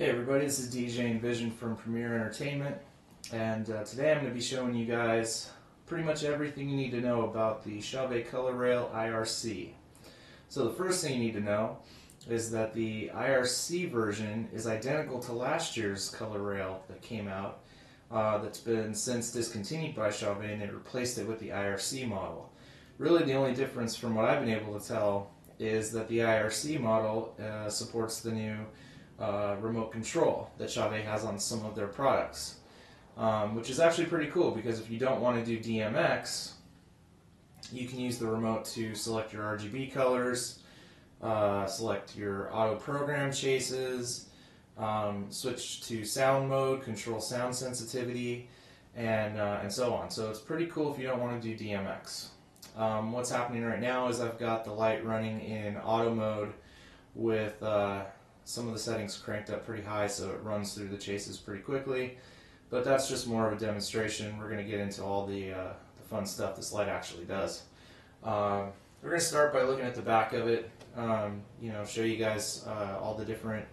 Hey everybody, this is DJ Envision from Premier Entertainment, and today I'm going to be showing you guys pretty much everything you need to know about the Chauvet COLORrail IRC. So the first thing you need to know is that the IRC version is identical to last year's COLORrail that came out, that's been since discontinued by Chauvet, and they replaced it with the IRC model. Really the only difference from what I've been able to tell is that the IRC model supports the new remote control that Chauvet has on some of their products, which is actually pretty cool because if you don't want to do DMX, you can use the remote to select your RGB colors, select your auto program chases, switch to sound mode, control sound sensitivity, and so on. So it's pretty cool if you don't want to do DMX. What's happening right now is I've got the light running in auto mode with some of the settings cranked up pretty high so it runs through the chases pretty quickly, but that's just more of a demonstration. We're going to get into all the fun stuff this light actually does. We're going to start by looking at the back of it, show you guys all the different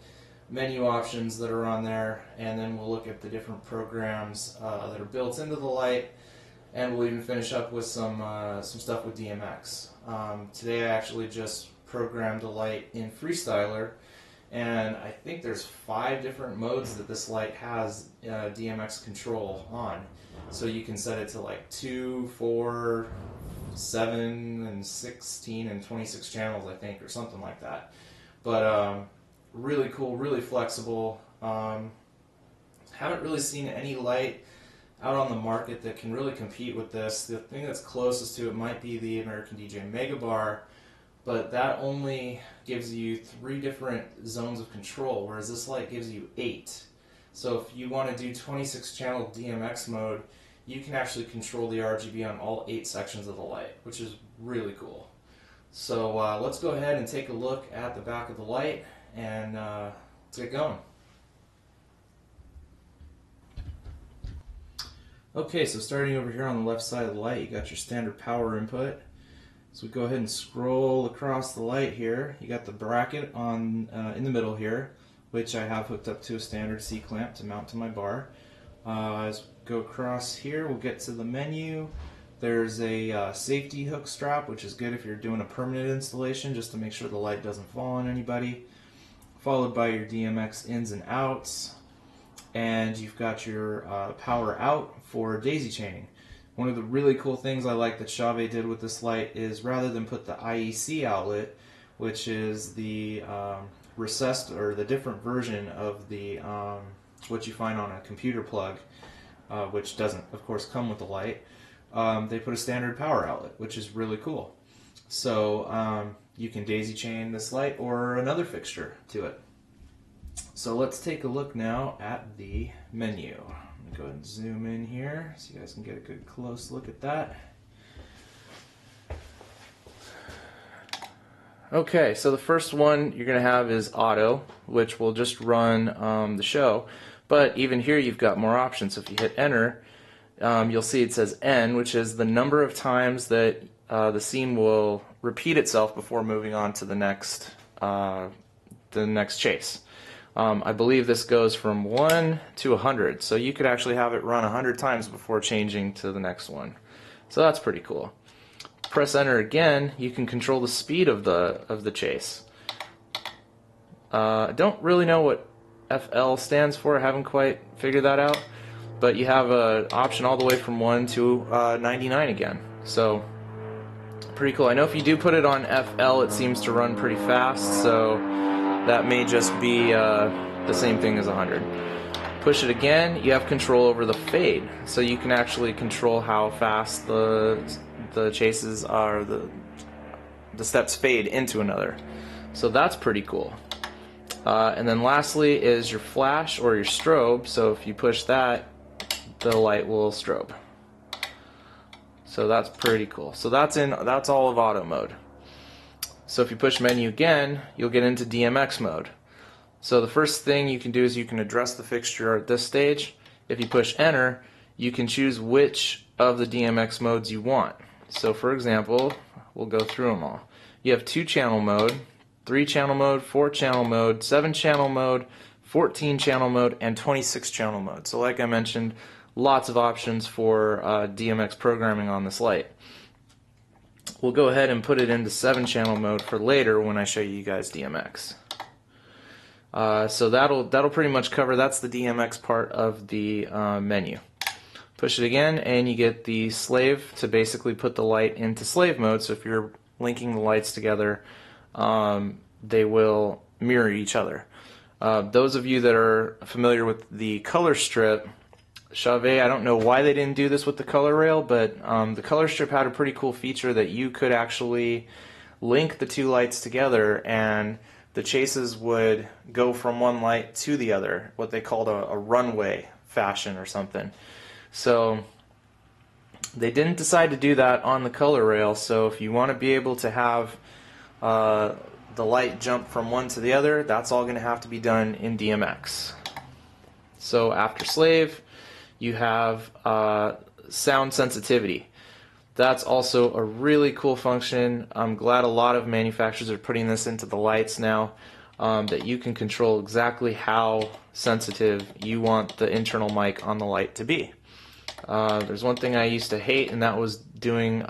menu options that are on there, and then we'll look at the different programs that are built into the light, and we'll even finish up with some stuff with DMX. Today I actually just programmed a light in FreeStyler, and I think there's 5 different modes that this light has DMX control on. So you can set it to like 2, 4, 7, and 16, and 26 channels, I think, or something like that. But really cool, really flexible. Haven't really seen any light out on the market that can really compete with this. The thing that's closest to it might be the American DJ Megabar, but that only gives you 3 different zones of control, whereas this light gives you 8. So if you want to do 26 channel DMX mode, you can actually control the RGB on all 8 sections of the light, which is really cool. So let's go ahead and take a look at the back of the light, and let's get going. Okay, so starting over here on the left side of the light, you got your standard power input. So we go ahead and scroll across the light here. You got the bracket on in the middle here, which I have hooked up to a standard C-clamp to mount to my bar. As we go across here, we'll get to the menu. There's a safety hook strap, which is good if you're doing a permanent installation, just to make sure the light doesn't fall on anybody. Followed by your DMX ins and outs. And you've got your power out for daisy chaining. One of the really cool things I like that Chauvet did with this light is rather than put the IEC outlet, which is the recessed or the different version of the what you find on a computer plug, which doesn't of course come with the light, they put a standard power outlet, which is really cool. So you can daisy chain this light or another fixture to it. So let's take a look now at the menu. I'm going to go ahead and zoom in here so you guys can get a good close look at that. Okay, so the first one you're going to have is auto, which will just run the show. But even here you've got more options. So if you hit enter, you'll see it says N, which is the number of times that the scene will repeat itself before moving on to the next chase. I believe this goes from 1 to 100, so you could actually have it run 100 times before changing to the next one. So that's pretty cool. Press enter again, you can control the speed of the chase. I don't really know what FL stands for, I haven't quite figured that out, but you have an option all the way from 1 to 99 again. So pretty cool. I know if you do put it on FL, it seems to run pretty fast, so that may just be the same thing as 100. Push it again, you have control over the fade, so you can actually control how fast the chases are, the steps fade into another. So that's pretty cool. And then lastly is your flash or your strobe, so if you push that, the light will strobe. So that's pretty cool. So that's all of auto mode. So if you push menu again, you'll get into DMX mode. So the first thing you can do is you can address the fixture at this stage. If you push enter, you can choose which of the DMX modes you want. So for example, we'll go through them all. You have 2-channel mode, 3-channel mode, 4-channel mode, 7-channel mode, 14 channel mode, and 26 channel mode. So like I mentioned, lots of options for DMX programming on this light. We'll go ahead and put it into 7 channel mode for later when I show you guys DMX. So that'll pretty much cover, that's the DMX part of the menu. Push it again and you get the slave to basically put the light into slave mode. So if you're linking the lights together, they will mirror each other. Those of you that are familiar with the color strip, Chauvet, I don't know why they didn't do this with the COLORrail, but the color strip had a pretty cool feature that you could actually link the two lights together and the chases would go from one light to the other, what they called a runway fashion or something. So they didn't decide to do that on the COLORrail, so if you want to be able to have the light jump from one to the other, that's all going to have to be done in DMX. So after slave, you have sound sensitivity. That's also a really cool function. I'm glad a lot of manufacturers are putting this into the lights now, that you can control exactly how sensitive you want the internal mic on the light to be. There's one thing I used to hate, and that was doing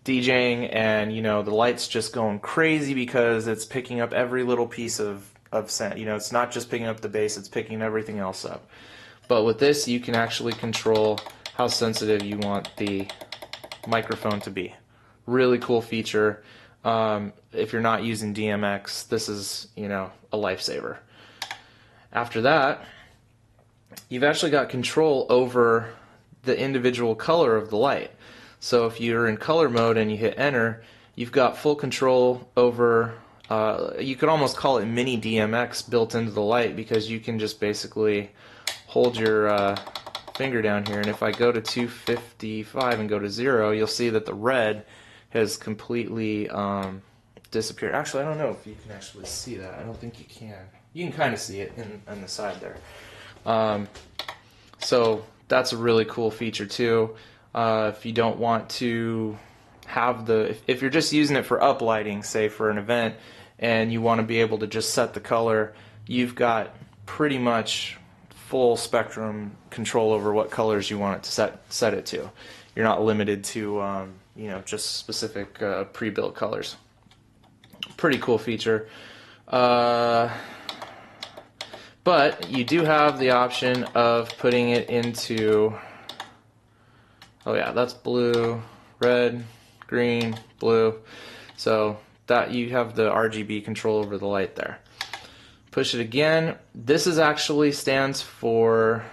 DJing and the light's just going crazy because it's picking up every little piece of sound. It's not just picking up the bass, it's picking everything else up. But with this, you can actually control how sensitive you want the microphone to be. Really cool feature. If you're not using DMX, this is, a lifesaver. After that, you've actually got control over the individual color of the light. So if you're in color mode and you hit enter, you've got full control over, you could almost call it mini DMX built into the light, because you can just basically hold your finger down here, and if I go to 255 and go to 0, you'll see that the red has completely disappeared. Actually, I don't know if you can actually see that. I don't think you can. You can kind of see it on the side there. So that's a really cool feature too. If you don't want to have if you're just using it for uplighting, say for an event, and you want to be able to just set the color, you've got pretty much full spectrum control over what colors you want it to set it to. You're not limited to just specific pre-built colors. Pretty cool feature. But you do have the option of putting it into, oh yeah, that's blue, red, green, blue. So that you have the RGB control over the light there. Push it again. This is actually stands for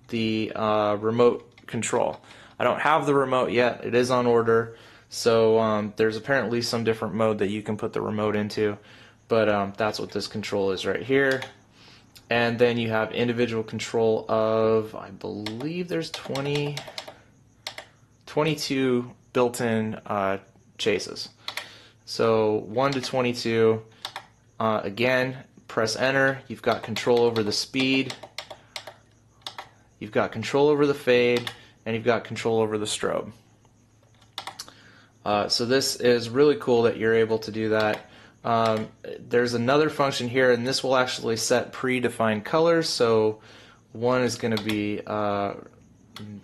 the remote control. I don't have the remote yet. It is on order. So there's apparently some different mode that you can put the remote into. But that's what this control is right here. And then you have individual control of, I believe there's 22 built-in chases. So 1 to 22. Again, press enter. You've got control over the speed, you've got control over the fade, and you've got control over the strobe. So this is really cool that you're able to do that. There's another function here, and this will actually set predefined colors. So one is going to be,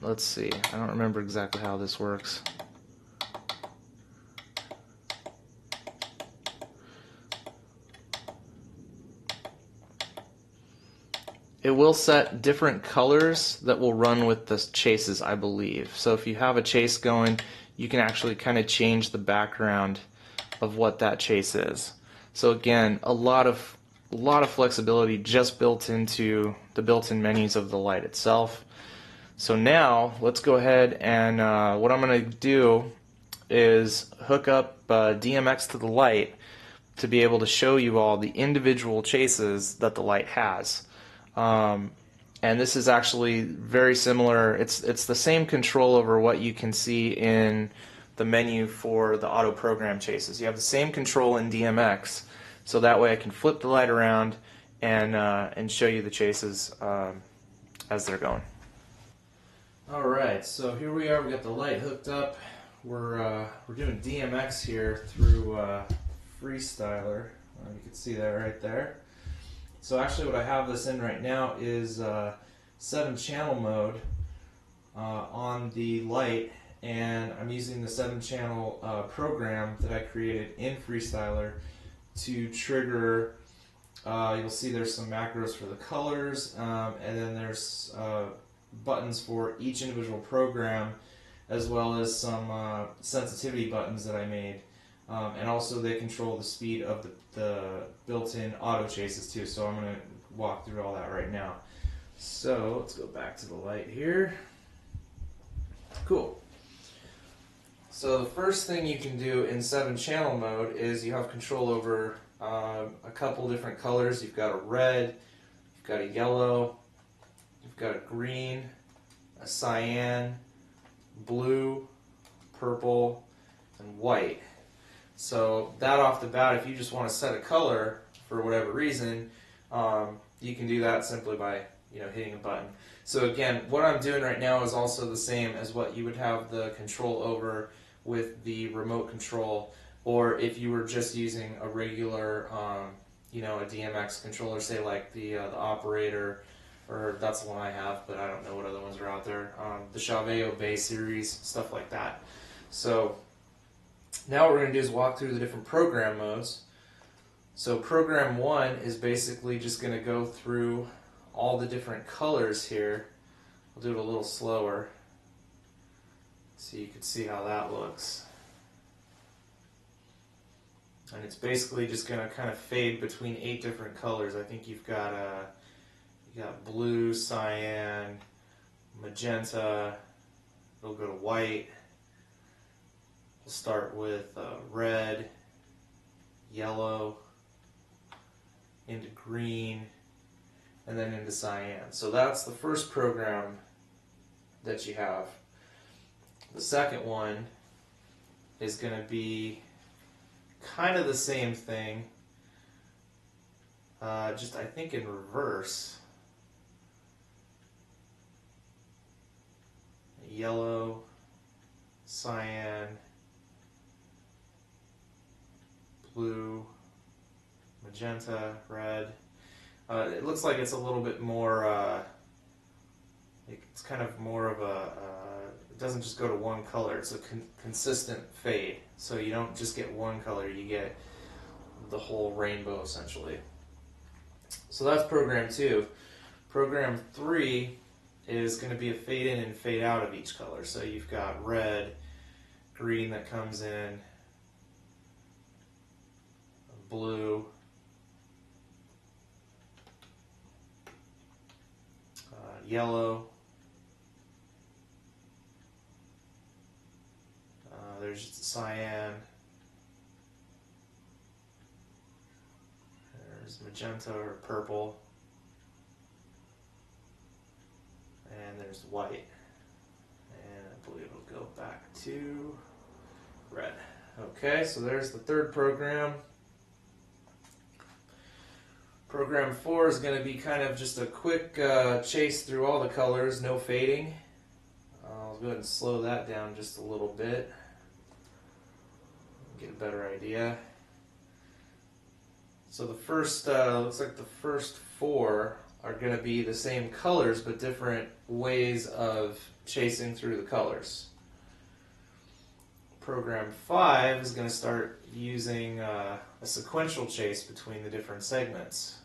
let's see, I don't remember exactly how this works. It will set different colors that will run with the chases, I believe. So if you have a chase going, you can actually kind of change the background of what that chase is. So again, a lot of flexibility just built into the built-in menus of the light itself. So now let's go ahead and what I'm going to do is hook up DMX to the light to be able to show you all the individual chases that the light has. And this is actually very similar. It's the same control over what you can see in the menu for the auto program chases. You have the same control in DMX, so that way I can flip the light around and show you the chases as they're going. Alright, so here we are, we got the light hooked up. We're doing DMX here through FreeStyler. You can see that right there. So actually what I have this in right now is 7-channel mode on the light, and I'm using the 7-channel program that I created in FreeStyler to trigger. You'll see there's some macros for the colors, and then there's buttons for each individual program, as well as some sensitivity buttons that I made. And also they control the speed of the built-in auto chases too, so I'm going to walk through all that right now. So let's go back to the light here. Cool. So the first thing you can do in 7-channel mode is you have control over a couple different colors. You've got a red, you've got a yellow, you've got a green, a cyan, blue, purple, and white. So that off the bat, if you just want to set a color for whatever reason, you can do that simply by hitting a button. So again, what I'm doing right now is also the same as what you would have the control over with the remote control, or if you were just using a regular, a DMX controller, say like the operator, or that's the one I have, but I don't know what other ones are out there. The Chauvet COLORrail series, stuff like that. So now what we're going to do is walk through the different program modes. So program 1 is basically just going to go through all the different colors here. We'll do it a little slower so you can see how that looks. And it's basically just going to kind of fade between 8 different colors. I think you've got blue, cyan, magenta, it'll go to white. We'll start with red, yellow, into green, and then into cyan. So that's the first program that you have. The second one is going to be kind of the same thing, just I think in reverse. Yellow, cyan, blue, magenta, red. It looks like it's a little bit more, it's kind of more of a, it doesn't just go to one color, it's a consistent fade. So you don't just get one color, you get the whole rainbow essentially. So that's program 2. Program 3 is going to be a fade in and fade out of each color. So you've got red, green that comes in, blue, yellow, there's cyan, there's magenta or purple, and there's white, and I believe it'll go back to red. Okay, so there's the third program. Program 4 is going to be kind of just a quick chase through all the colors, no fading. I'll go ahead and slow that down just a little bit, get a better idea. So the first, looks like the first 4 are going to be the same colors but different ways of chasing through the colors. Program 5 is going to start using a sequential chase between the different segments.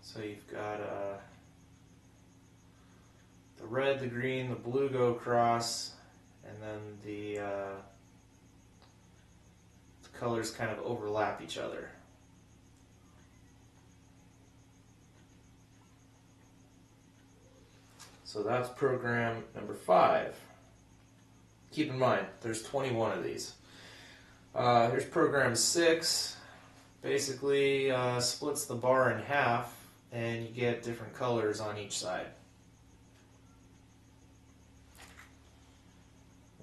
So you've got the red, the green, the blue go across, and then the colors kind of overlap each other. So that's program number 5. Keep in mind, there's 21 of these. Here's program 6. Basically splits the bar in half, and you get different colors on each side.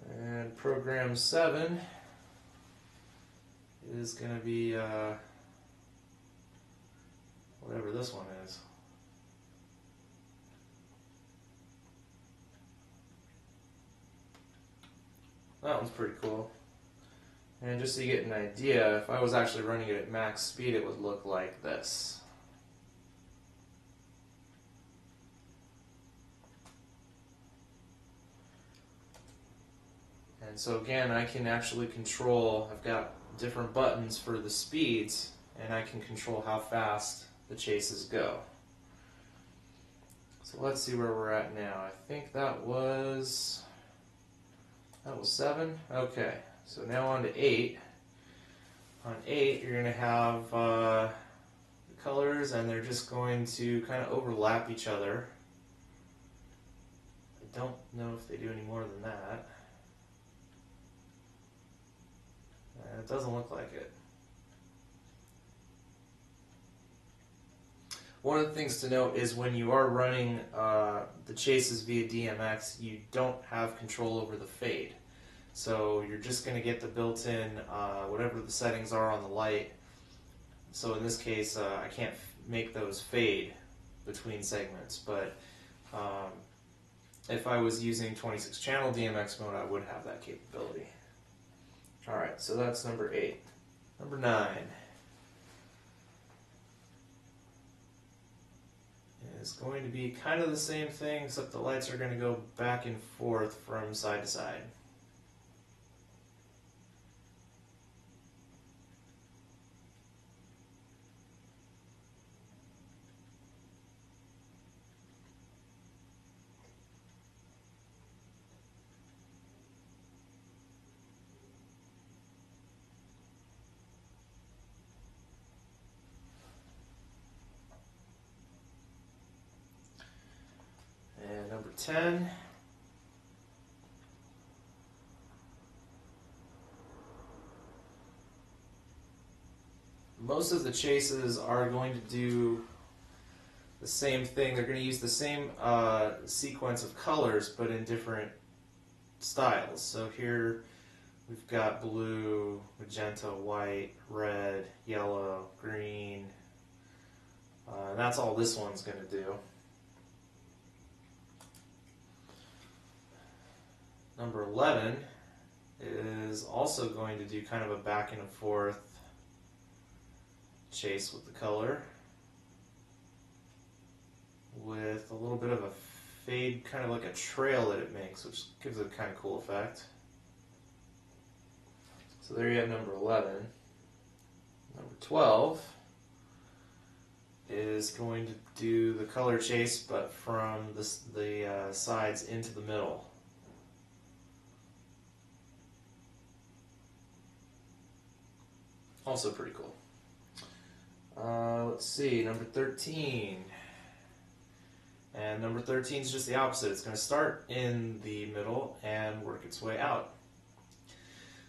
And program 7 is going to be whatever this one is. That one's pretty cool. And just so you get an idea, if I was actually running it at max speed, it would look like this. And so again, I can actually control, I've got different buttons for the speeds, and I can control how fast the chases go. So let's see where we're at now. I think that was 7. Okay, so now on to 8. On 8, you're going to have the colors, and they're just going to kind of overlap each other. I don't know if they do any more than that. It doesn't look like it. One of the things to note is when you are running the chases via DMX, you don't have control over the fade. So you're just going to get the built-in, whatever the settings are on the light. So in this case, I can't make those fade between segments, but if I was using 26 channel DMX mode, I would have that capability. Alright, so that's number 8. Number 9 is going to be kind of the same thing, except the lights are going to go back and forth from side to side. And number 10, most of the chases are going to do the same thing. They're going to use the same sequence of colors, but in different styles. So here we've got blue, magenta, white, red, yellow, green, and that's all this one's going to do. Number 11 is also going to do kind of a back and forth chase with the color, with a little bit of a fade, kind of like a trail that it makes, which gives it a kind of cool effect. So there you have number 11. Number 12 is going to do the color chase, but from the sides into the middle. Also pretty cool. Let's see, number 13. And number 13 is just the opposite. It's going to start in the middle and work its way out.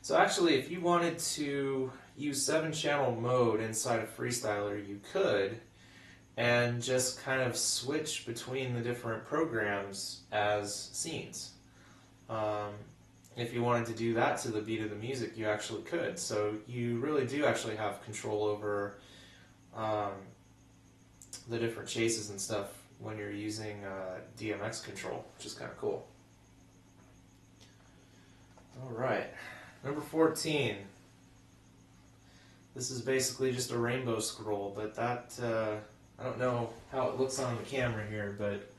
So actually, if you wanted to use 7-channel mode inside of FreeStyler, you could, and just kind of switch between the different programs as scenes. If you wanted to do that to the beat of the music, you actually could. So you really do actually have control over the different chases and stuff when you're using DMX control, which is kind of cool. Alright, number 14. This is basically just a rainbow scroll, but that, I don't know how it looks on the camera here, but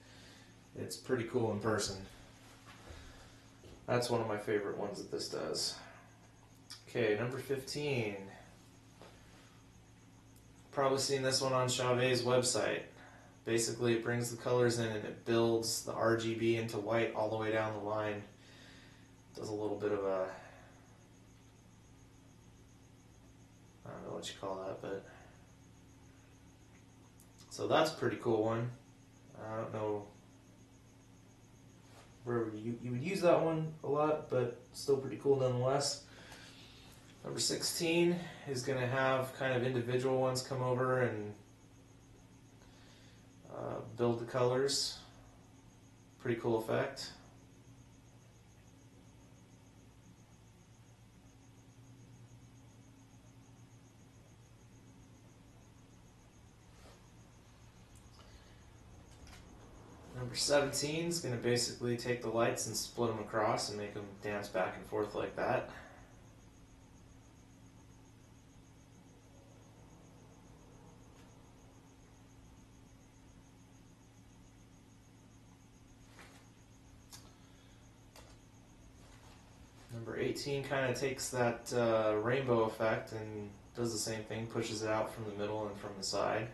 it's pretty cool in person. That's one of my favorite ones that this does. Okay, number 15. Probably seen this one on Chauvet's website. Basically, it brings the colors in and it builds the RGB into white all the way down the line. Does a little bit of a, I don't know what you call that, but so that's a pretty cool one. I don't know where you would use that one a lot, but still pretty cool nonetheless. Number 16 is going to have kind of individual ones come over and build the colors. Pretty cool effect. Number 17 is going to basically take the lights and split them across and make them dance back and forth like that. Number 18 kind of takes that rainbow effect and does the same thing, pushes it out from the middle and from the side.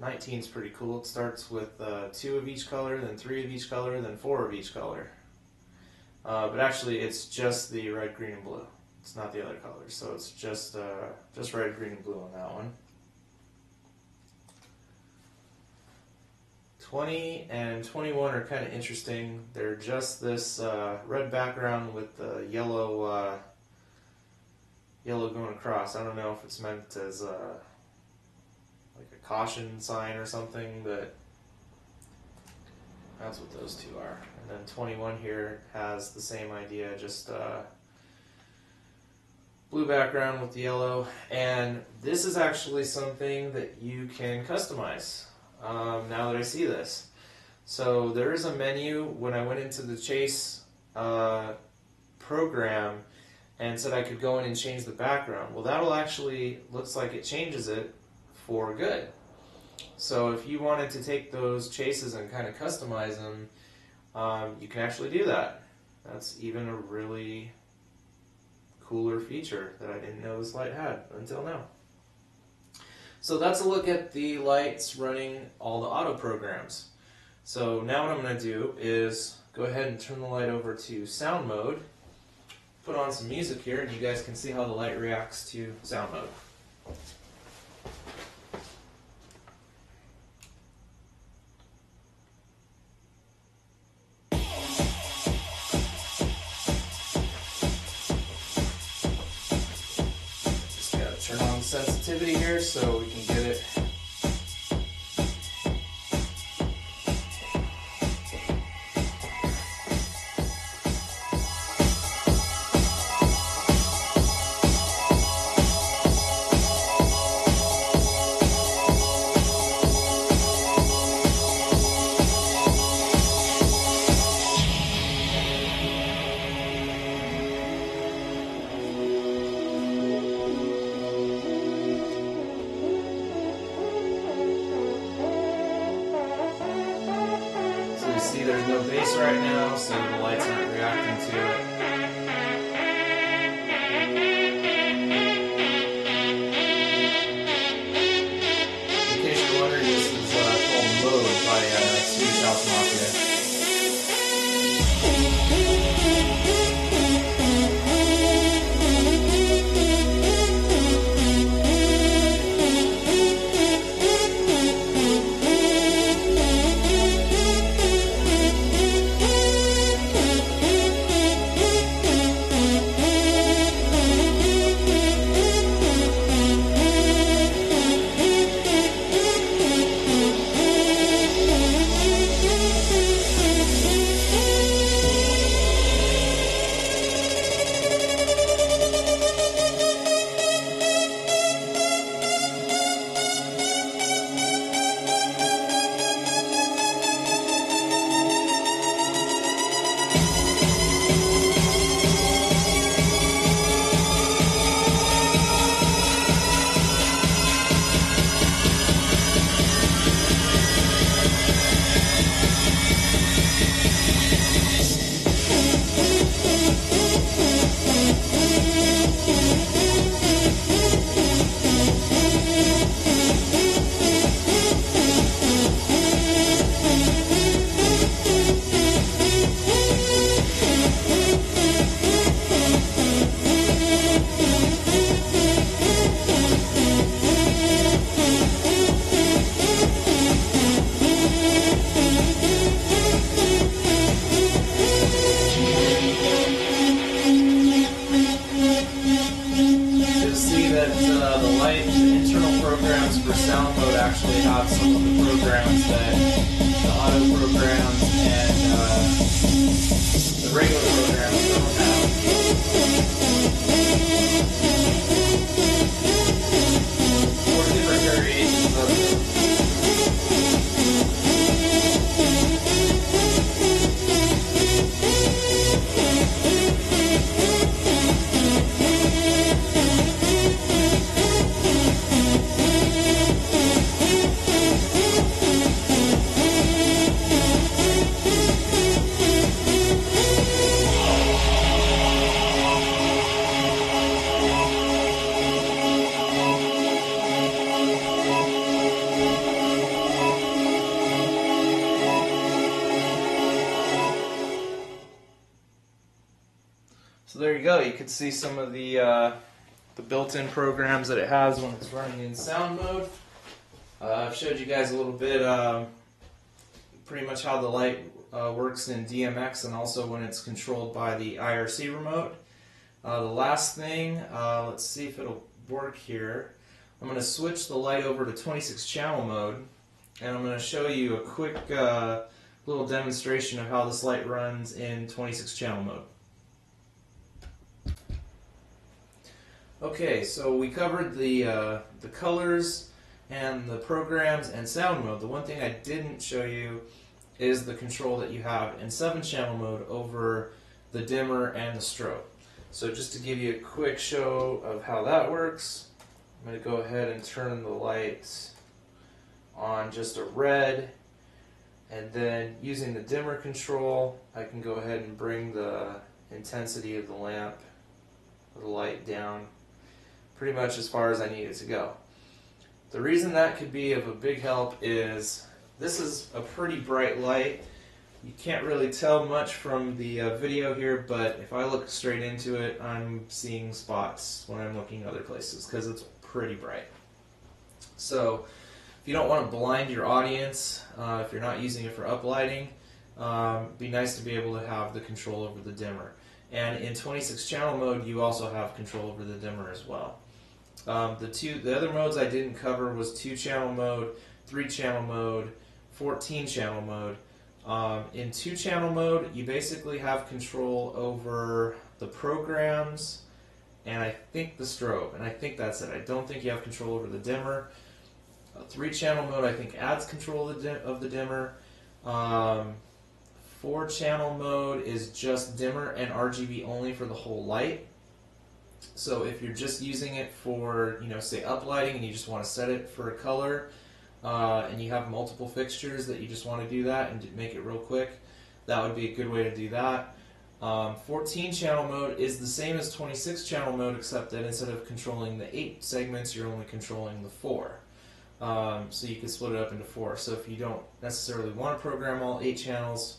Nineteen is pretty cool. It starts with 2 of each color, then 3 of each color, then 4 of each color. But actually it's just the red, green, and blue. It's not the other colors, so it's just red, green, and blue on that one. 20 and 21 are kind of interesting. They're just this red background with the yellow going across. I don't know if it's meant as like a caution sign or something, but that's what those two are. And then 21 here has the same idea, just blue background with the yellow. And this is actually something that you can customize. Now that I see this. So there is a menu when I went into the Chase program and said I could go in and change the background. Well, that'll actually, looks like it changes it for good. So if you wanted to take those chases and kind of customize them, you can actually do that. That's even a really cooler feature that I didn't know this light had until now. So that's a look at the lights running all the auto programs. So now what I'm going to do is go ahead and turn the light over to sound mode, put on some music here, and you guys can see how the light reacts to sound mode. Just got to turn on the sensitivity here so we can get it. See, there's no bass right now, so the lights aren't reacting to it. In case you're wondering, this is called Mode by Swedish House Mafia. For sound mode actually have some of the programs that the auto programs and the regular programs don't have. So there you go. You can see some of the built-in programs that it has when it's running in sound mode. I've showed you guys a little bit pretty much how the light works in DMX and also when it's controlled by the IRC remote. The last thing, let's see if it'll work here. I'm going to switch the light over to 26 channel mode, and I'm going to show you a quick little demonstration of how this light runs in 26 channel mode. Okay, so we covered the colors and the programs and sound mode. The one thing I didn't show you is the control that you have in 7 channel mode over the dimmer and the strobe. So just to give you a quick show of how that works, I'm going to go ahead and turn the light on just a red, and then using the dimmer control I can go ahead and bring the intensity of the lamp or the light down pretty much as far as I need it to go. The reason that could be of a big help is this is a pretty bright light. You can't really tell much from the video here, but if I look straight into it, I'm seeing spots when I'm looking other places because it's pretty bright. So if you don't want to blind your audience, if you're not using it for uplighting, it'd be nice to be able to have the control over the dimmer. And in 26 channel mode, you also have control over the dimmer as well. The other modes I didn't cover was 2 channel mode, 3 channel mode, 14 channel mode. In 2 channel mode, you basically have control over the programs and I think the strobe, and I think that's it. I don't think you have control over the dimmer. 3 channel mode I think adds control of the dimmer. 4 channel mode is just dimmer and RGB only for the whole light. So if you're just using it for, say uplighting and you just want to set it for a color, and you have multiple fixtures that you just want to do that and make it real quick, that would be a good way to do that. 14 channel mode is the same as 26 channel mode, except that instead of controlling the 8 segments, you're only controlling the 4. So you can split it up into 4. So if you don't necessarily want to program all 8 channels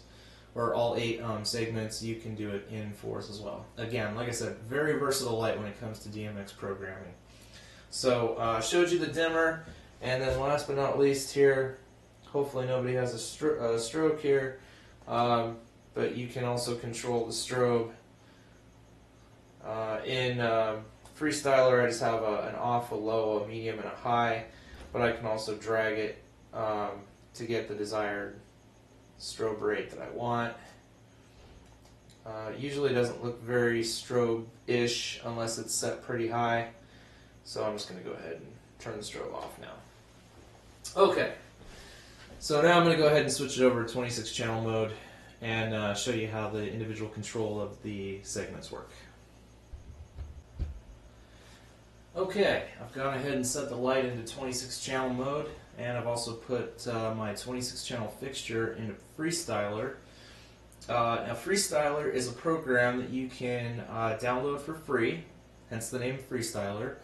or all 8 segments, you can do it in 4s as well. Again, like I said, very versatile light when it comes to DMX programming. So I showed you the dimmer, and then last but not least here, hopefully nobody has a stroke here, but you can also control the strobe. In FreeStyler I just have an off, a low, a medium, and a high, but I can also drag it to get the desired strobe rate that I want. Usually doesn't look very strobe-ish unless it's set pretty high, so I'm just going to go ahead and turn the strobe off now. Okay, so now I'm going to go ahead and switch it over to 26 channel mode and show you how the individual control of the segments work. Okay, I've gone ahead and set the light into 26 channel mode, and I've also put my 26 channel fixture into FreeStyler. Now FreeStyler is a program that you can download for free, hence the name FreeStyler.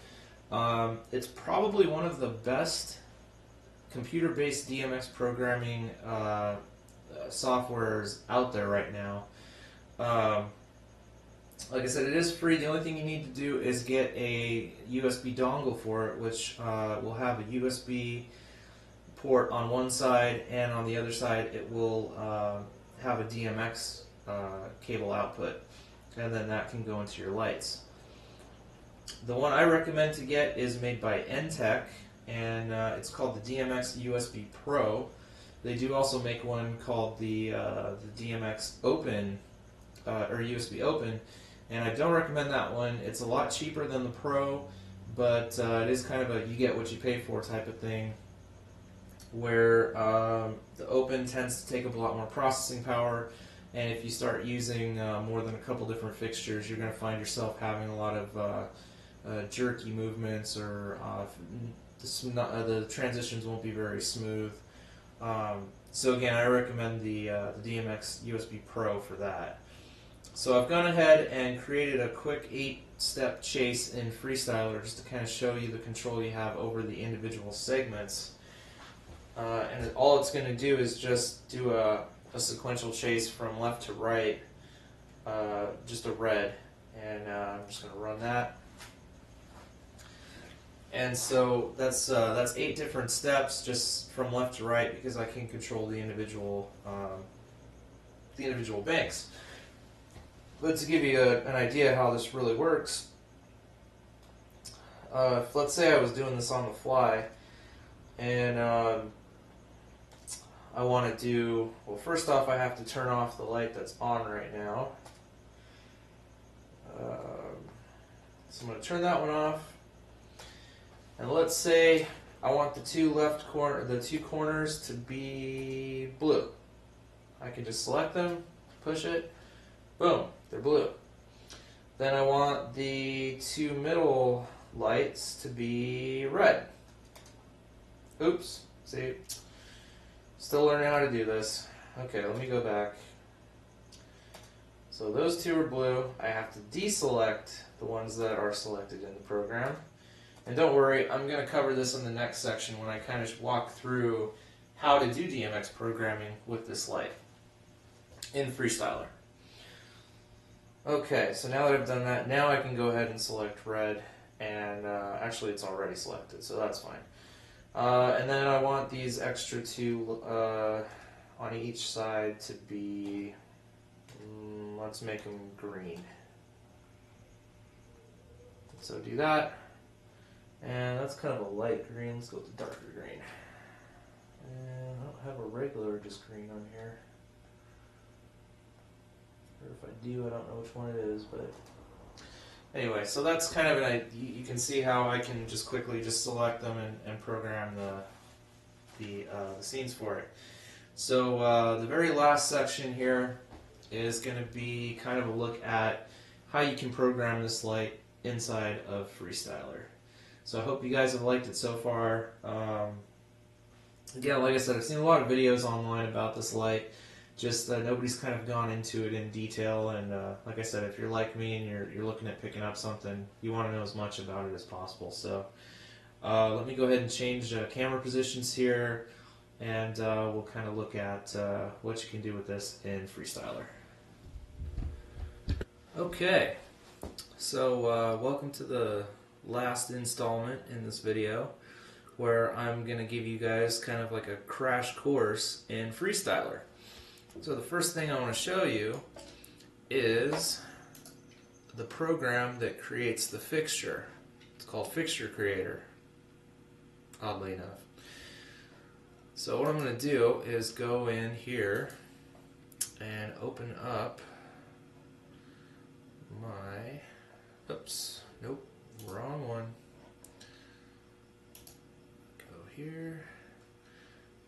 It's probably one of the best computer-based DMX programming softwares out there right now. Like I said, it is free. The only thing you need to do is get a USB dongle for it, which will have a USB port on one side, and on the other side it will have a DMX cable output, and then that can go into your lights. The one I recommend to get is made by Entech, and it's called the DMX USB Pro. They do also make one called the DMX Open, or USB Open, and I don't recommend that one. It's a lot cheaper than the Pro, but it is kind of a you get what you pay for type of thing, where the Open tends to take up a lot more processing power, and if you start using more than a couple different fixtures, you're going to find yourself having a lot of jerky movements, or the transitions won't be very smooth. So again, I recommend the DMX USB Pro for that. So I've gone ahead and created a quick 8-step chase in FreeStyler just to kind of show you the control you have over the individual segments. And all it's going to do is just do a sequential chase from left to right, just a red, and I'm just going to run that. And so that's 8 different steps just from left to right, because I can control the individual banks. But to give you an idea how this really works, if let's say I was doing this on the fly, and I want to do, well, first off I have to turn off the light that's on right now. So I'm going to turn that one off. And let's say I want the two corners to be blue. I can just select them, push it, boom, they're blue. Then I want the 2 middle lights to be red. Oops, see, still learning how to do this. Okay, let me go back. So those 2 are blue. I have to deselect the ones that are selected in the program. And don't worry, I'm going to cover this in the next section when I kind of walk through how to do DMX programming with this light in FreeStyler. Okay, so now that I've done that, now I can go ahead and select red, and actually it's already selected, so that's fine. And then I want these extra 2 on each side to be, let's make them green. So do that. And that's kind of a light green. Let's go with the darker green. And I don't have a regular just green on here. Or if I do, I don't know which one it is. But anyway, so that's kind of you can see how I can just quickly just select them and program the scenes for it. So the very last section here is going to be kind of a look at how you can program this light inside of FreeStyler. So I hope you guys have liked it so far. Again, like I said, I've seen a lot of videos online about this light. Just nobody's kind of gone into it in detail. And like I said, if you're like me and you're looking at picking up something, you want to know as much about it as possible. So let me go ahead and change camera positions here, and we'll kind of look at what you can do with this in FreeStyler. Okay, so welcome to the last installment in this video, where I'm going to give you guys kind of like a crash course in FreeStyler. So the first thing I want to show you is the program that creates the fixture. It's called Fixture Creator, oddly enough. So what I'm going to do is go in here and open up my, oops, nope, wrong one. Go here.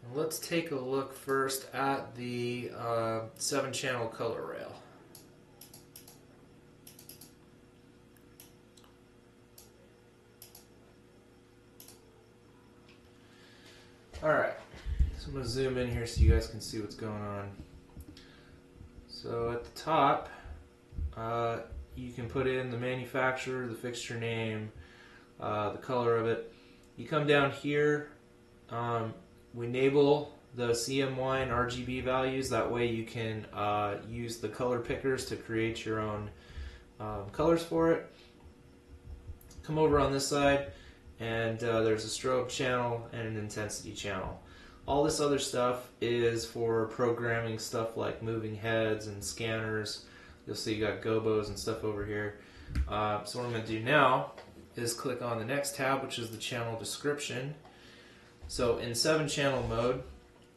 And let's take a look first at the 7-channel color rail. Alright, so I'm going to zoom in here so you guys can see what's going on. So at the top, you can put in the manufacturer, the fixture name, the color of it. You come down here, we enable the CMY and RGB values. That way you can use the color pickers to create your own colors for it. Come over on this side, and there's a strobe channel and an intensity channel. All this other stuff is for programming stuff like moving heads and scanners. You'll see you got gobos and stuff over here. So what I'm going to do now is click on the next tab, which is the channel description. So in 7-channel mode,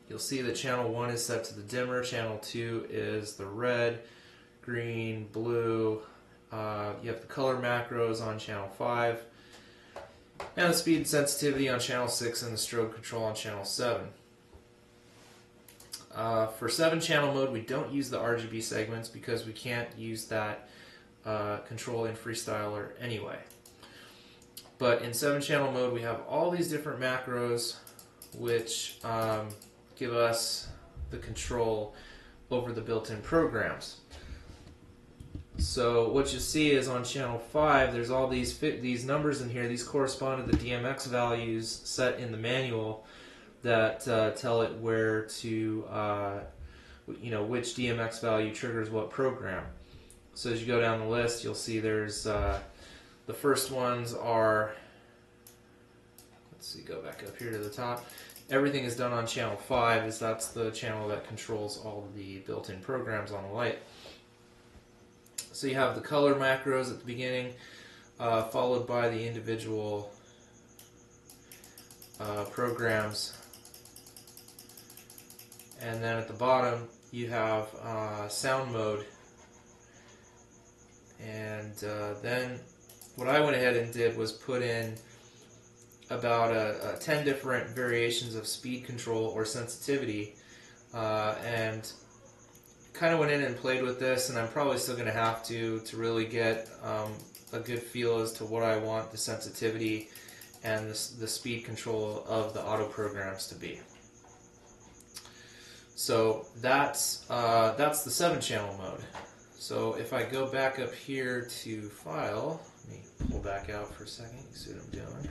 you'll see that channel 1 is set to the dimmer, channel 2 is the red, green, blue. You have the color macros on channel 5, and the speed and sensitivity on channel 6, and the strobe control on channel 7. For 7-channel mode, we don't use the RGB segments because we can't use that control in FreeStyler anyway. But in 7-channel mode, we have all these different macros which give us the control over the built-in programs. So what you see is on channel 5, there's all these numbers in here. These correspond to the DMX values set in the manual that tell it where to, which DMX value triggers what program. So as you go down the list, you'll see there's the first ones are, let's see, go back up here to the top. Everything is done on channel 5, as that's the channel that controls all of the built-in programs on the light. So you have the color macros at the beginning, followed by the individual programs, and then at the bottom you have sound mode. And then what I went ahead and did was put in about 10 different variations of speed control or sensitivity, and kind of went in and played with this, and I'm probably still going to have to really get a good feel as to what I want the sensitivity and the speed control of the auto programs to be. So that's the 7-channel mode. So if I go back up here to File, let me pull back out for a second, you can see what I'm doing.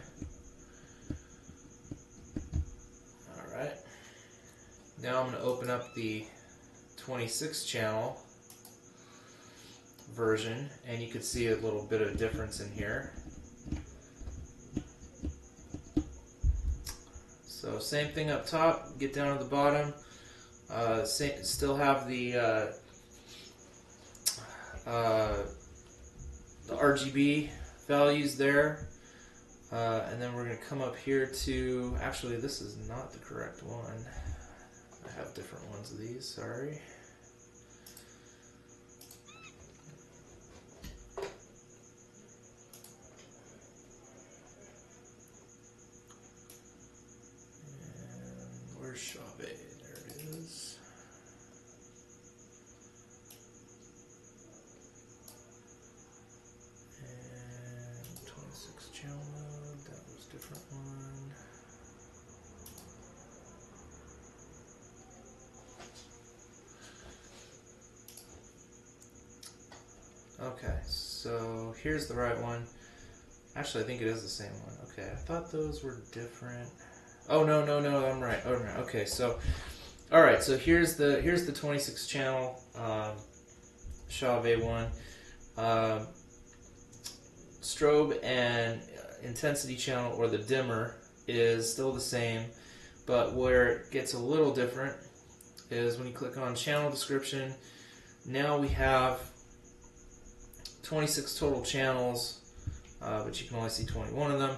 Alright, now I'm going to open up the 26-channel version, and you can see a little bit of difference in here. So same thing up top, get down to the bottom, still have the RGB values there, and then we're going to come up here to, actually this is not the correct one, I have different ones of these, sorry. And where's Chauvet? There it is. And 26 channel mode, that was a different one. Okay, so here's the right one. Actually, I think it is the same one. Okay, I thought those were different. Oh no, I'm right. Oh no. Okay, so all right, so here's the 26 channel Chauvet one. Strobe and intensity channel, or the dimmer, is still the same, but where it gets a little different is when you click on channel description. Now we have 26 total channels, but you can only see 21 of them.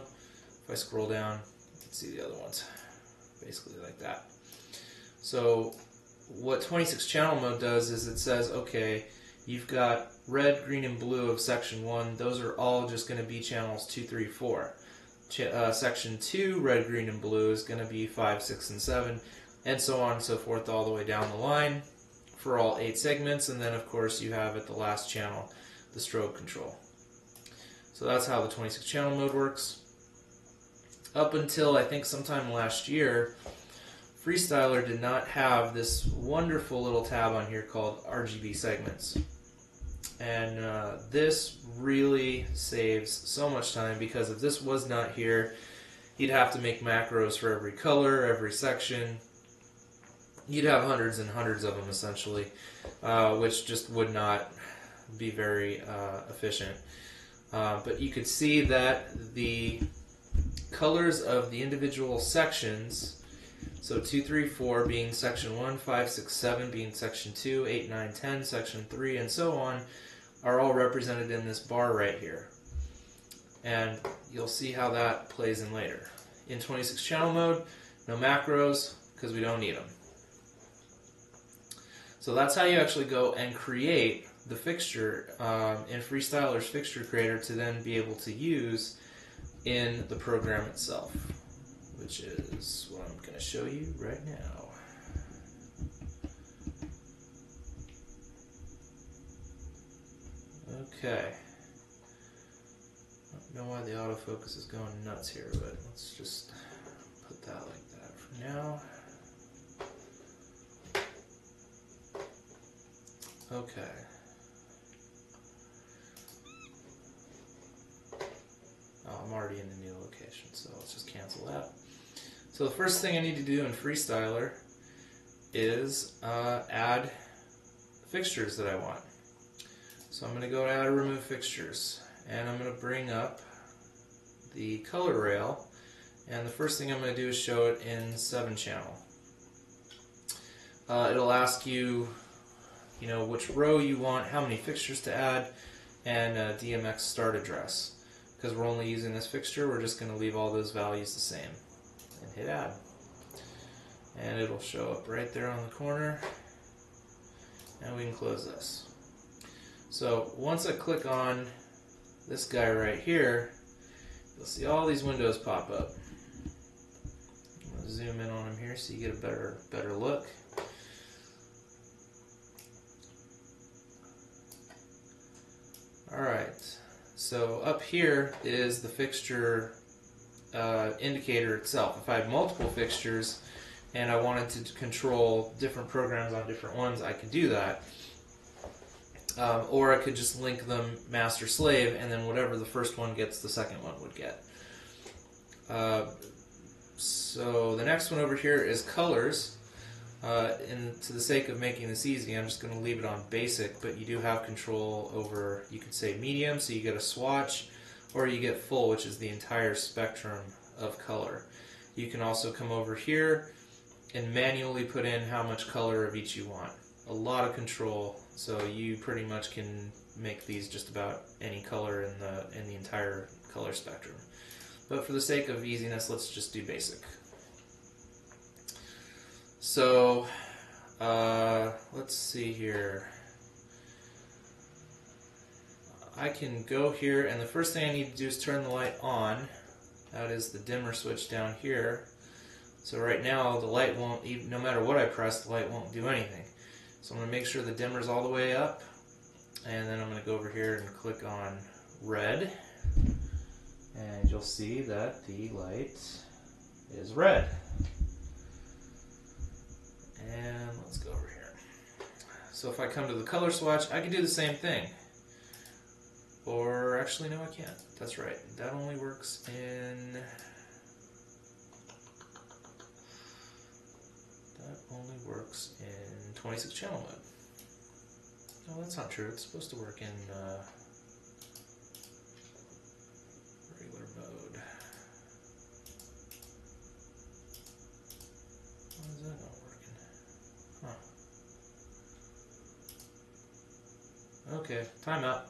If I scroll down, you can see the other ones, basically like that. So what 26 channel mode does is it says, okay, you've got red, green, and blue of section 1. Those are all just going to be channels 2, 3, 4. Section 2, red, green, and blue, is going to be 5, 6, and 7, and so on and so forth all the way down the line for all 8 segments. And then, of course, you have at the last channel the strobe control. So that's how the 26 channel mode works. Up until I think sometime last year, FreeStyler did not have this wonderful little tab on here called RGB segments. And this really saves so much time, because if this was not here, you'd have to make macros for every color, every section. You'd have hundreds and hundreds of them essentially, which just would not be very efficient. But you could see that the colors of the individual sections, so 2, 3, 4 being section 1, 5, 6, 7 being section 2, 8, 9, 10 section 3, and so on, are all represented in this bar right here. And you'll see how that plays in later. In 26 channel mode, no macros, because we don't need them. So that's how you actually go and create the fixture in FreeStyler's fixture creator to then be able to use in the program itself, which is what I'm going to show you right now. Okay. I don't know why the autofocus is going nuts here, but let's just put that like that for now. Okay. Oh, I'm already in the new location, so let's just cancel that. So the first thing I need to do in FreeStyler is add fixtures that I want. So I'm going to go to Add or Remove Fixtures, and I'm going to bring up the color rail, and the first thing I'm going to do is show it in 7-channel. It'll ask you, which row you want, how many fixtures to add, and DMX start address. Because we're only using this fixture, we're just going to leave all those values the same. And hit Add. And it'll show up right there on the corner. And we can close this. So once I click on this guy right here, you'll see all these windows pop up. I'm going to zoom in on him here so you get a better look. Alright, so up here is the fixture indicator itself. If I had multiple fixtures and I wanted to control different programs on different ones, I could do that. Or I could just link them master-slave, and then whatever the first one gets, the second one would get. So the next one over here is colors. And to the sake of making this easy, I'm just going to leave it on basic, but you do have control over, you could say medium, so you get a swatch, or you get full, which is the entire spectrum of color. You can also come over here and manually put in how much color of each you want. A lot of control, so you pretty much can make these just about any color in the entire color spectrum. But for the sake of easiness, let's just do basic. So, let's see here. I can go here, and the first thing I need to do is turn the light on. That is the dimmer switch down here. So right now, the light won't, even, no matter what I press, the light won't do anything. So I'm going to make sure the dimmer's all the way up, and then I'm going to go over here and click on red, and you'll see that the light is red. And let's go over here. So if I come to the color swatch, I can do the same thing. Or actually, no, I can't. That's right. That only works in... That only works in 26 channel mode. No, that's not true. It's supposed to work in regular mode. Why is that not working? Huh. Okay, timeout.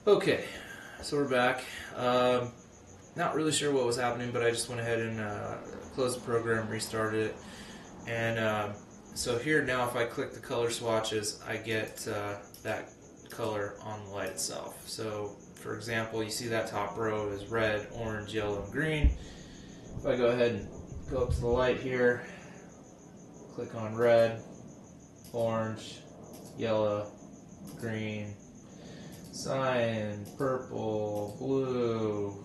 Okay, so we're back. Not really sure what was happening, but I just went ahead and closed the program, restarted it. And so here now, if I click the color swatches, I get that color on the light itself. So, for example, you see that top row is red, orange, yellow, and green. If I go ahead and go up to the light here, click on red, orange, yellow, green, cyan, purple, blue,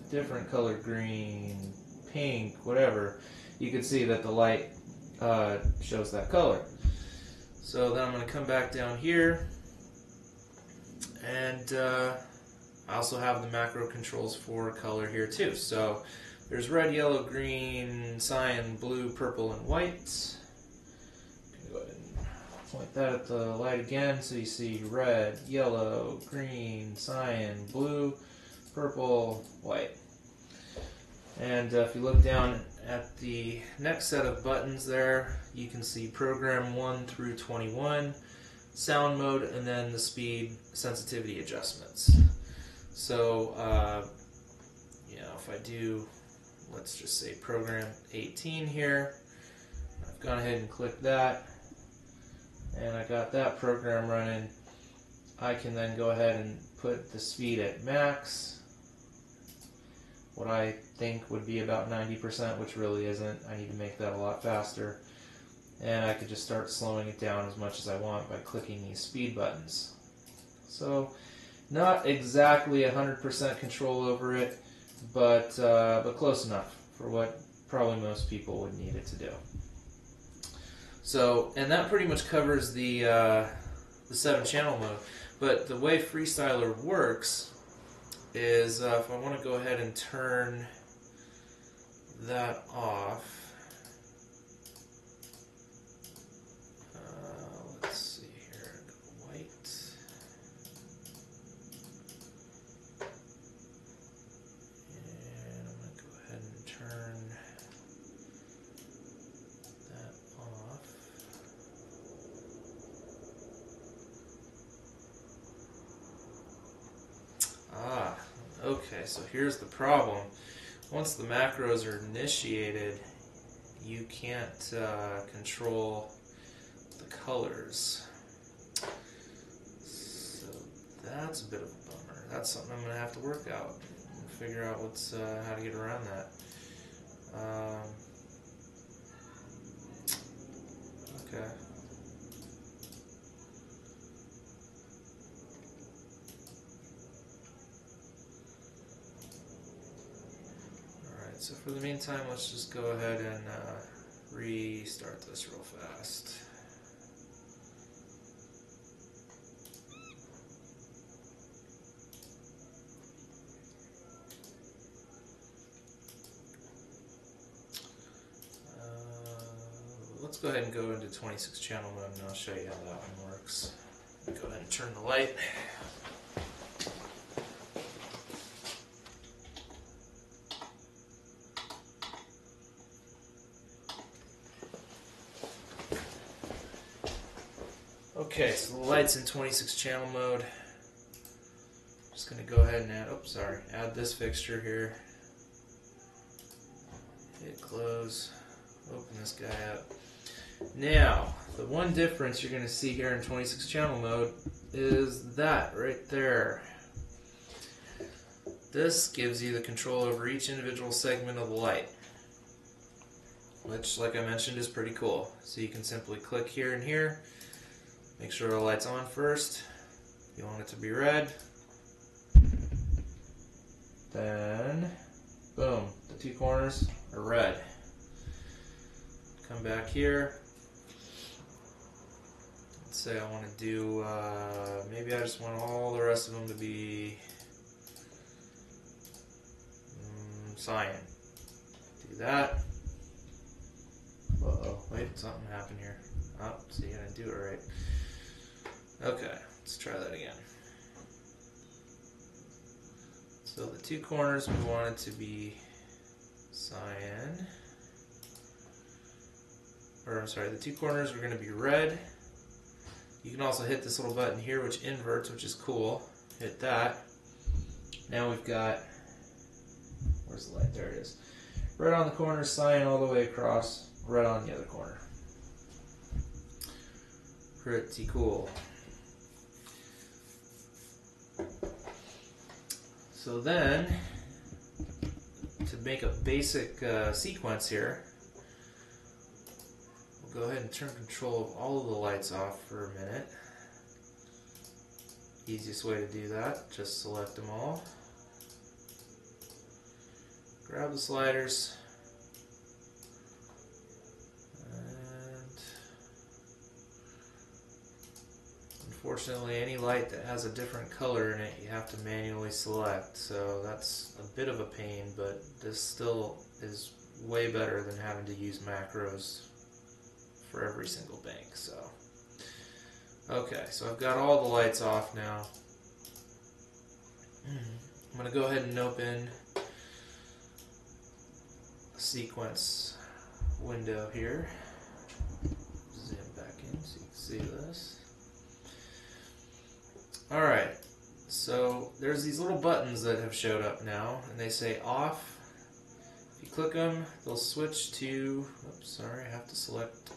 different color green, pink, whatever, you can see that the light shows that color. So then I'm going to come back down here, and I also have the macro controls for color here too. So there's red, yellow, green, cyan, blue, purple, and white. Go ahead and point that at the light again, so you see red, yellow, green, cyan, blue, purple, white. And if you look down at the next set of buttons there, you can see program 1 through 21, sound mode, and then the speed sensitivity adjustments. So, if I do, let's just say program 18 here, I've gone ahead and clicked that, and I got that program running. I can then go ahead and put the speed at max, what I think would be about 90%, which really isn't. I need to make that a lot faster. And I could just start slowing it down as much as I want by clicking these speed buttons. So, not exactly 100% control over it, but close enough for what probably most people would need it to do. So, and that pretty much covers the 7-channel mode. But the way FreeStyler works is if I want to go ahead and turn that off, Okay, so here's the problem. Once the macros are initiated, you can't control the colors. So that's a bit of a bummer. That's something I'm going to have to work out and figure out what's how to get around that. Okay. Alright, so for the meantime, let's just go ahead and restart this real fast. Let's go ahead and go into 26 channel mode and I'll show you how that one works. Go ahead and turn the light. Okay, so the light's in 26 channel mode. Just going to go ahead and add this fixture here. Hit close. Open this guy up. Now, the one difference you're going to see here in 26 channel mode is that right there. This gives you the control over each individual segment of the light, which, like I mentioned, is pretty cool. So you can simply click here and here, make sure the light's on first. You want it to be red. Then, boom, the two corners are red. Come back here. Let's say I want to do, maybe I just want all the rest of them to be cyan. Do that. Uh-oh, wait, something happened here. Oh, see, I didn't do it right. Okay, let's try that again. So the two corners we want it to be cyan. Or I'm sorry, the two corners are going to be red. You can also hit this little button here which inverts, which is cool. Hit that. Now we've got, where's the light? There it is. Red on the corner, cyan all the way across, red on the other corner. Pretty cool. So then, to make a basic sequence here, we'll go ahead and turn control of all of the lights off for a minute. Easiest way to do that, just select them all. Grab the sliders. And unfortunately, any light that has a different color in it, you have to manually select. So that's a bit of a pain, but this still is way better than having to use macros for every single bank. So, okay, so I've got all the lights off now. I'm going to go ahead and open a sequence window here. Zoom back in so you can see this. Alright, so there's these little buttons that have showed up now, and they say off. If you click them, they'll switch to, oops, sorry, I have to select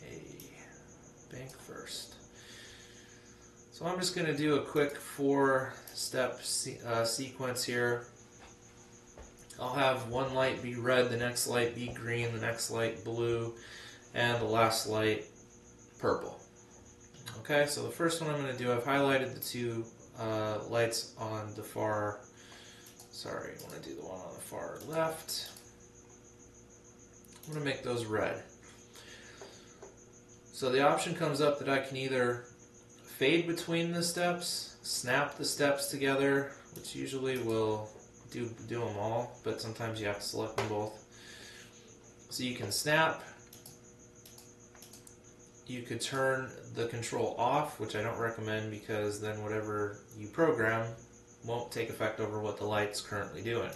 a bank first. So I'm just going to do a quick 4-step sequence here. I'll have one light be red, the next light be green, the next light blue, and the last light purple. Okay, so the first one I'm going to do, I've highlighted the two lights on the far, sorry, I want to do the one on the far left. I'm going to make those red. So the option comes up that I can either fade between the steps, snap the steps together, which usually will do them all, but sometimes you have to select them both. So you can snap. You could turn the control off, which I don't recommend because then whatever you program won't take effect over what the light's currently doing.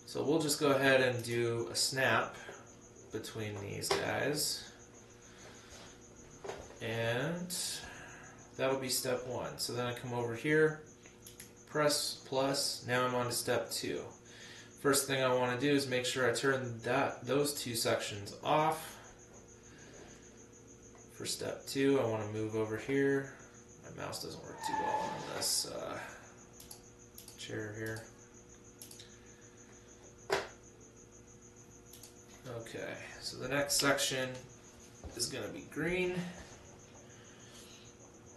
So we'll just go ahead and do a snap between these guys. And that'll be step one. So then I come over here, Press plus. Now I'm on to step 2. First thing I want to do is make sure I turn those 2 sections off. For step 2, I want to move over here. My mouse doesn't work too well on this chair here. Okay, so the next section is going to be green.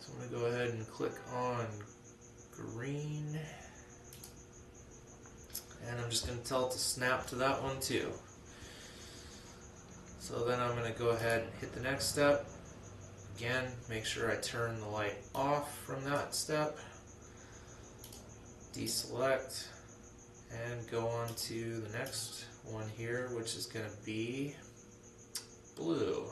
So I'm going to go ahead and click on green. And I'm just going to tell it to snap to that one too. So then I'm going to go ahead and hit the next step. Again, make sure I turn the light off from that step. Deselect and go on to the next one here, which is going to be blue.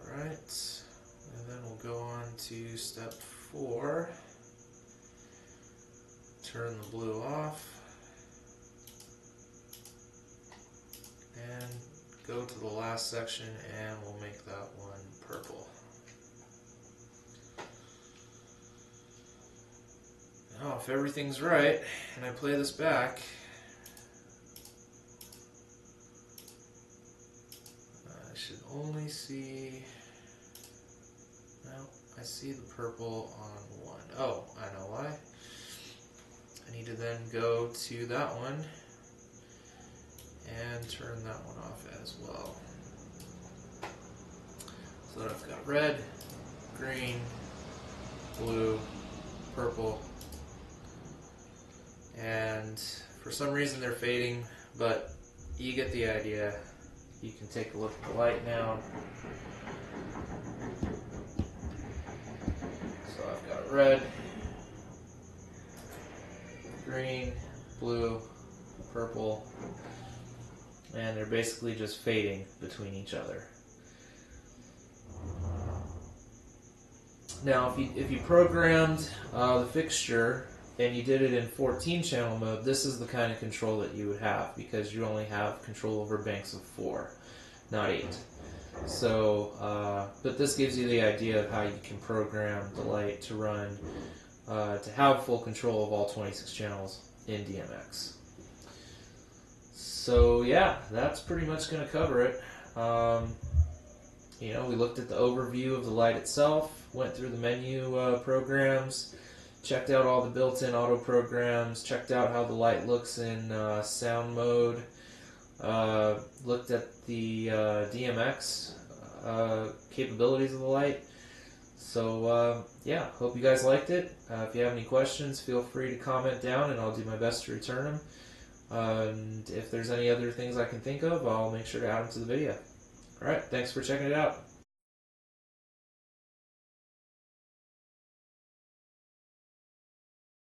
Alright, and then we'll go on to step 4. Turn the blue off. And go to the last section and we'll make that one purple. Now if everything's right and I play this back, I should only see, well, I see the purple on one. Oh, I know why. I need to then go to that one and turn that one off as well. So that I've got red, green, blue, purple, and for some reason they're fading, but you get the idea. You can take a look at the light now. So I've got red, green, blue, purple, and they're basically just fading between each other. Now, if you programmed the fixture and you did it in 14-channel mode, this is the kind of control that you would have, because you only have control over banks of 4, not 8. So, but this gives you the idea of how you can program the light to run, to have full control of all 26 channels in DMX. So yeah, that's pretty much going to cover it. You know, we looked at the overview of the light itself, went through the menu programs, checked out all the built-in auto programs, checked out how the light looks in sound mode, looked at the DMX capabilities of the light. So yeah, hope you guys liked it. If you have any questions, feel free to comment down and I'll do my best to return them. And if there's any other things I can think of, I'll make sure to add them to the video. Alright, thanks for checking it out.